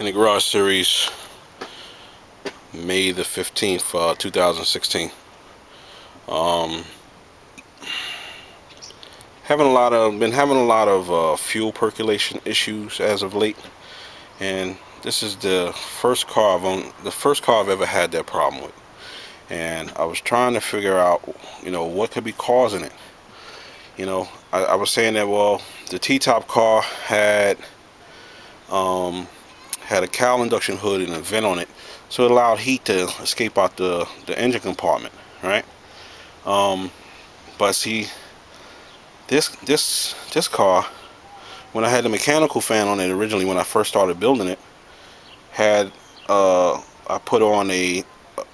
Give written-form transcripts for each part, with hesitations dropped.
in the Garage Series, May the 15th, 2016. Been having a lot of fuel percolation issues as of late, and this is the first car I've ever had that problem with. And I was trying to figure out, what could be causing it. I was saying that, well, the T-top car had a cowl induction hood and a vent on it, so it allowed heat to escape out the engine compartment, right? But see, this car, when I had the mechanical fan on it originally, when I first started building it, had I put on a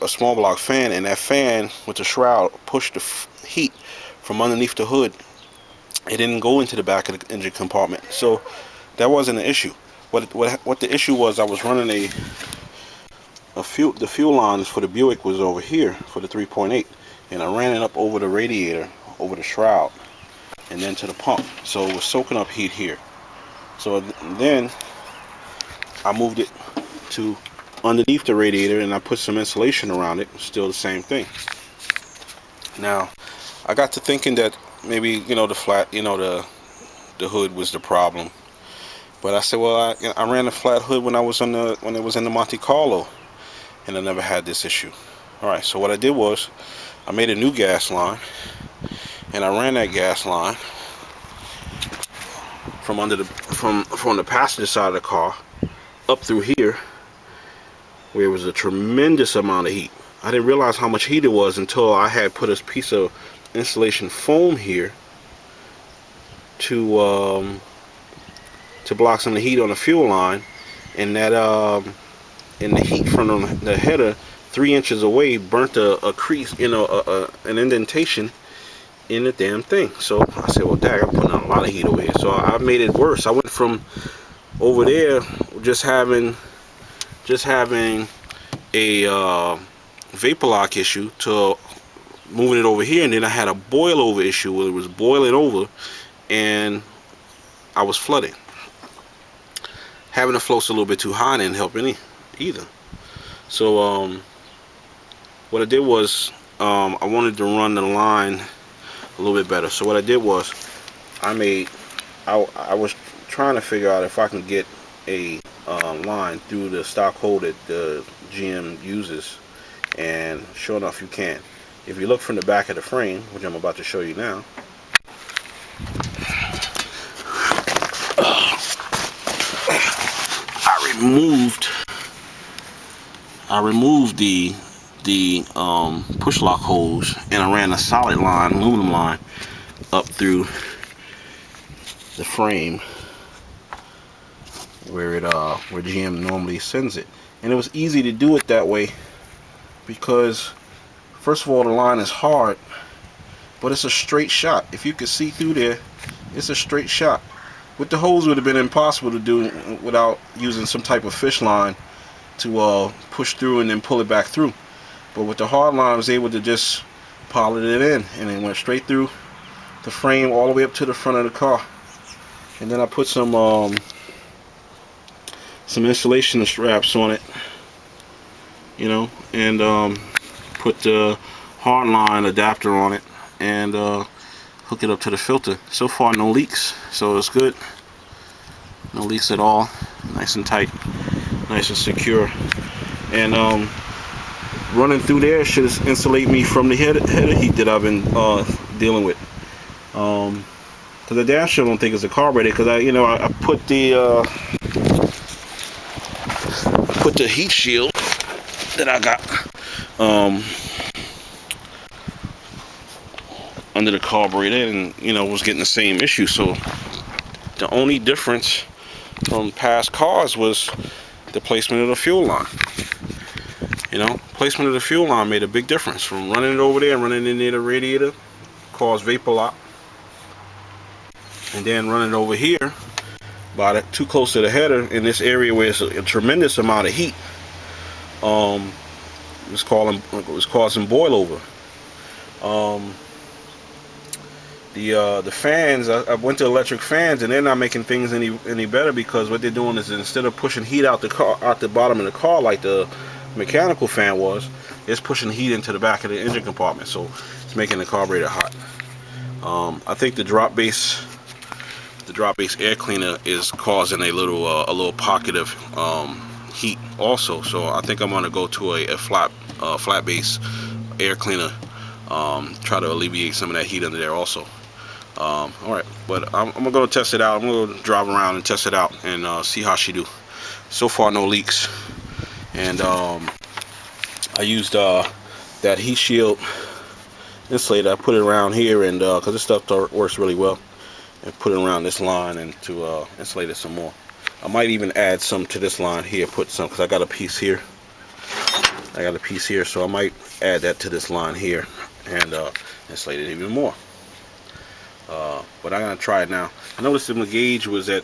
small block fan, and that fan with the shroud pushed the heat from underneath the hood. It didn't go into the back of the engine compartment, so that wasn't an issue. What the issue was, I was running the fuel lines for the Buick was over here for the 3.8, and I ran it up over the radiator, over the shroud, and then to the pump, so it was soaking up heat here. So then I moved it to underneath the radiator, and I put some insulation around it. Still the same thing. Now I got to thinking that maybe the flat, the hood was the problem. But I said, well, I ran a flat hood when it was in the Monte Carlo, and I never had this issue. All right, so what I did was I made a new gas line, and I ran that gas line from the passenger side of the car up through here, where it was a tremendous amount of heat. I didn't realize how much heat it was until I had put a piece of insulation foam here to block some of the heat on the fuel line, and that and the heat from the header 3 inches away burnt a crease, an indentation in the damn thing. So I said, well, dang, I'm putting out a lot of heat over here. So I made it worse. I went from over there just having a vapor lock issue to moving it over here, and then I had a boil over issue where it was boiling over and I was flooding. Having the floats a little bit too high didn't help either. So what I did was I wanted to run the line a little bit better. So what I did was I was trying to figure out if I can get a line through the stock hole that the GM uses, and sure enough, you can. If you look from the back of the frame, which I'm about to show you now, I removed the push lock holes, and I ran a solid line, aluminum line, up through the frame where GM normally sends it. And it was easy to do it that way because, first of all, the line is hard, but it's a straight shot. If you could see through there, it's a straight shot. With the hose, it would have been impossible to do without using some type of fish line to push through and then pull it back through. But with the hard line, I was able to just pilot it in, and it went straight through the frame all the way up to the front of the car. And then I put some insulation straps on it, and put the hard line adapter on it, and hook it up to the filter. So far, no leaks, so it's good. No leaks at all. Nice and tight, nice and secure. And running through there should insulate me from the header heat that I've been dealing with. Because I damn sure don't think it's a carburetor, because I put the heat shield that I got under the carburetor, and was getting the same issue. So the only difference from past cars was the placement of the fuel line. Placement of the fuel line made a big difference. From running it over there and running it near the radiator, caused vapor lock, and then running it over here too close to the header in this area where it's a tremendous amount of heat, it was causing boil over. The fans, I went to electric fans, and they're not making things any better, because what they're doing is, instead of pushing heat out the bottom of the car like the mechanical fan was, it's pushing heat into the back of the engine compartment, so it's making the carburetor hot. I think the drop base air cleaner is causing a little pocket of heat also. So I think I'm gonna go to a flat base air cleaner, try to alleviate some of that heat under there also. All right, but I'm gonna go test it out. I'm gonna go drive around and test it out and see how she do. So far, no leaks, and I used that heat shield insulator. I put it around here, and because this stuff works really well, and put it around this line, and to insulate it some more. I might even add some to this line here, put some, because I got a piece here. So I might add that to this line here and insulate it even more. But I'm gonna try it now. I noticed the gauge was at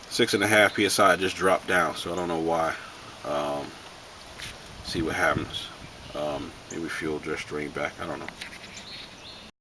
6.5 psi. It just dropped down, so I don't know why. See what happens. Maybe fuel just drained back. I don't know.